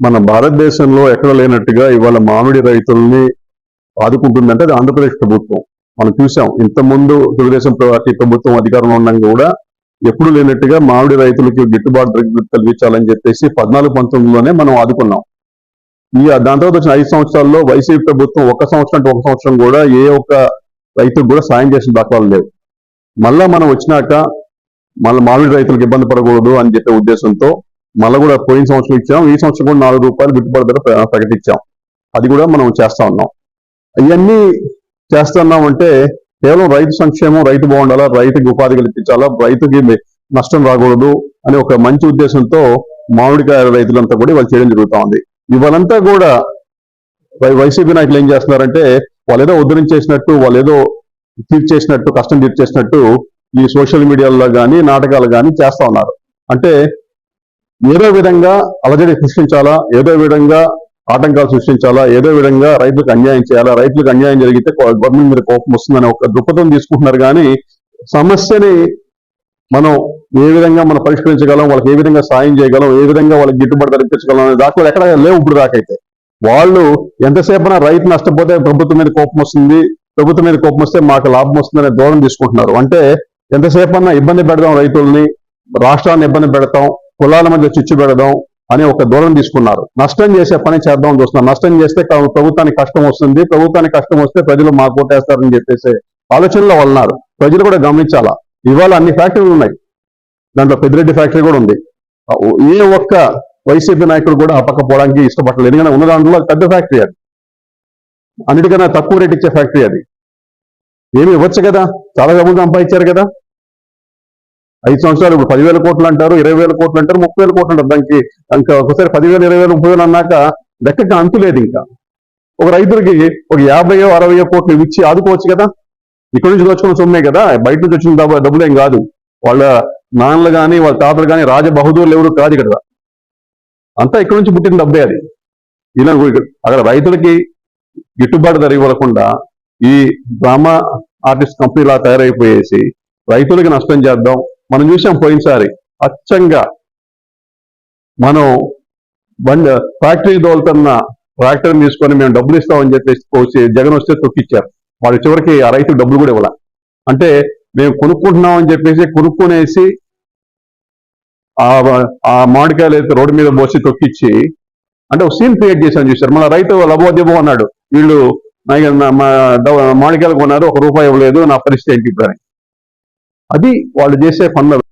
మన భారతదేశంలో ఎక్కడ లేనట్టుగా ఇవాళ మామిడి రైతుల్ని ఆదుకుంటుందంటే అది ఆంధ్రప్రదేశ్ ప్రభుత్వం. మనం చూసాం ఇంతకుముందు తెలుగుదేశం పార్టీ ప్రభుత్వం అధికారంలో ఉండగా కూడా ఎప్పుడు లేనట్టుగా మామిడి రైతులకి గిట్టుబాటు ధర కలిగించాలని చెప్పేసి 14-19లోనే మనం ఆదుకున్నాం. దాని తర్వాత వచ్చిన 5 సంవత్సరాల్లో వైసీపీ ప్రభుత్వం ఒక సంవత్సరం కూడా ఏ ఒక్క రైతుకు కూడా సాయం చేసిన దాఖలాలు లేవు. మళ్ళా మనం వచ్చినాక మళ్ళీ మామిడి రైతులకు ఇబ్బంది పడకూడదు అని చెప్పే ఉద్దేశంతో మళ్ళీ కూడా పోయిన సంవత్సరం ఇచ్చాం, ఈ సంవత్సరం కూడా ₹4 గిట్టుబాటు ధర ప్రకటించాం. అది కూడా మనం చేస్తా ఉన్నాం. ఇవన్నీ చేస్తున్నామంటే కేవలం రైతు సంక్షేమం, రైతు బాగుండాలా, రైతుకి ఉపాధి కల్పించాలా, రైతుకి నష్టం రాకూడదు అనే ఒక మంచి ఉద్దేశంతో మామిడికాయ రైతులంతా కూడా ఇవాళ చేయడం జరుగుతా ఉంది. ఇవాళంతా కూడా వైసీపీ నాయకులు ఏం చేస్తున్నారంటే వాళ్ళు ఏదో ఉద్ధరించేసినట్టు, వాళ్ళు ఏదో తీర్చేసినట్టు, కష్టం తీర్చేసినట్టు ఈ సోషల్ మీడియాలో కానీ నాటకాలు కానీ చేస్తా ఉన్నారు. అంటే ఏదో విధంగా అలజడి సృష్టించాలా, ఏదో విధంగా ఆటంకాలు సృష్టించాలా, ఏదో విధంగా రైతులకు అన్యాయం చేయాలా, రైతులకు అన్యాయం జరిగితే గవర్నమెంట్ మీద కోపం వస్తుందనే ఒక దృక్పథం తీసుకుంటున్నారు. కానీ సమస్యని మనం ఏ విధంగా మనం పరిష్కరించగలం, వాళ్ళకి ఏ విధంగా సాయం చేయగలం, ఏ విధంగా వాళ్ళకి గిట్టుబాటు ధరించగలం అనే దాఖలు ఎక్కడ లేవు. ఇప్పుడు దాకైతే వాళ్ళు ఎంతసేపున రైతు నష్టపోతే ప్రభుత్వం మీద కోపం వస్తుంది, ప్రభుత్వం మీద కోపం వస్తే మాకు లాభం వస్తుందనే ధోరణి తీసుకుంటున్నారు. అంటే ఎంతసేపన్నా ఇబ్బంది పెడదాం, రైతుల్ని, రాష్ట్రాన్ని ఇబ్బంది పెడతాం, కులాల మధ్య చిచ్చు పెడదాం అనే ఒక ధోరణి తీసుకున్నారు. నష్టం చేసే పని చేద్దామని చూస్తున్నారు. నష్టం చేస్తే ప్రభుత్వానికి కష్టం వస్తుంది, ప్రభుత్వానికి కష్టం వస్తే ప్రజలు మాకు కోటేస్తారని చెప్పేసి ఆలోచనలో ఉన్నారు. ప్రజలు కూడా గమనించాలా. ఇవాళ అన్ని ఫ్యాక్టరీలు ఉన్నాయి, దాంట్లో పెద్దిరెడ్డి ఫ్యాక్టరీ కూడా ఉంది. ఏ ఒక్క వైసీపీ నాయకుడు కూడా అప్పకపోవడానికి ఇష్టపడలేదు. ఎందుకంటే ఉన్న దాంట్లో పెద్ద ఫ్యాక్టరీ అది, అన్నిటికన్నా తక్కువ రేట్ ఇచ్చే ఫ్యాక్టరీ అది. ఏమి ఇవ్వచ్చు కదా, చాలా డబ్బులు సంపాదించారు కదా. 5 సంవత్సరాలు ఇప్పుడు 10,000 కోట్లు అంటారు, 20,000 కోట్లు అంటారు, 30,000 కోట్లు అంటారు. దానికి ఇంకా ఒకసారి 10,000, 20,000, 30,000 అన్నాక లెక్కకి అంతు లేదు. ఇంకా ఒక రైతులకి ఒక 50, 60 కోట్లు ఇచ్చి ఆదుకోవచ్చు కదా. ఇక్కడ నుంచి దోచుకున్న సొమ్మే కదా, బయట నుంచి వచ్చిన డబ్బులేం కాదు. వాళ్ళ నాన్నలు కానీ వాళ్ళ తాతలు కానీ రాజబహదూర్లు ఎవరు కాదు ఇక్కడ, అంతా ఇక్కడ నుంచి పుట్టిన డబ్బే అది. ఇలా అక్కడ రైతులకి గిట్టుబాటు ధర ఇవ్వకుండా ఈ డ్రామా ఆర్టిస్ట్ కంపెనీలా తయారైపోయేసి రైతులకి నష్టం చేద్దాం. మనం చూసాం పోయినసారి అచ్చంగా మనం ఫ్యాక్టరీ దోలుతున్న ట్రాక్టర్ తీసుకొని మేము డబ్బులు ఇస్తామని చెప్పేసి జగన్ వస్తే తొక్కిచ్చారు. వాళ్ళు చివరికి ఆ రైతుకు డబ్బులు కూడా ఇవ్వాల. అంటే మేము కొనుక్కుంటున్నామని చెప్పేసి కొనుక్కునేసి ఆ మామిడికాయలు అయితే రోడ్డు మీద పోసి తొక్కిచ్చి అంటే ఒక సీన్ క్రియేట్ చేశాను చూశారు. మన రైతు లబోదిబో అన్నాడు, వీళ్ళు మామిడికాయలు కొన్నారు, ₹1 ఇవ్వలేదు, నా పరిస్థితి ఏంటి ఇప్పుడు అని. అది వాళ్ళు చేసే పనులు.